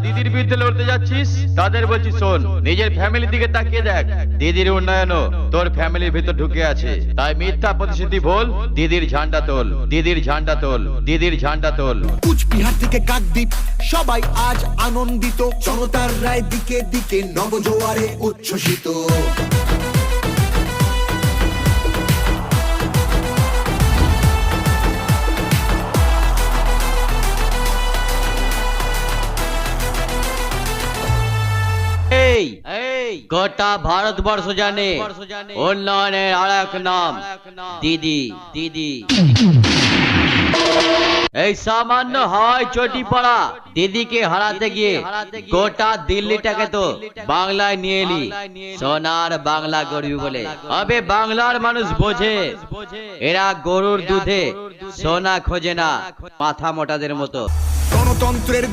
দিদির বিরুদ্ধে লড়তে যাচ্ছিস তাদের বলছি শোন, নিজের ফ্যামিলির দিকে তাকিয়ে দেখ। দিদির উন্নয়নও তোর ফ্যামিলির ভিতর ঢুকে আছে, তাই মিথ্যা প্রতিশ্রুতি বল, দিদির ঝান্ডা তোল, দিদির ঝান্ডা তোল, দিদির ঝান্ডা তোল। কুচবিহার থেকে কাকদ্বীপ সবাই আজ আনন্দিত, জনতার রায় দিকে দিকে নবজোয়ারে উচ্ছ্বসিত। গোটা ভারতবর্ষ জানে উন্নয়নের আর এক নাম দিদি। দিদি এই সামান্য হয় চটি পড়া দিদিকে হারাতে গিয়ে গোটা দিল্লিটাকে তো বাংলায় নিয়ে এলি, সোনার বাংলা গড়বি বলে। আবে বাংলার মানুষ বোঝে এরা গরুর দুধে সোনা খোঁজে না, মাথা মোটাদের মতো। গণতন্ত্রের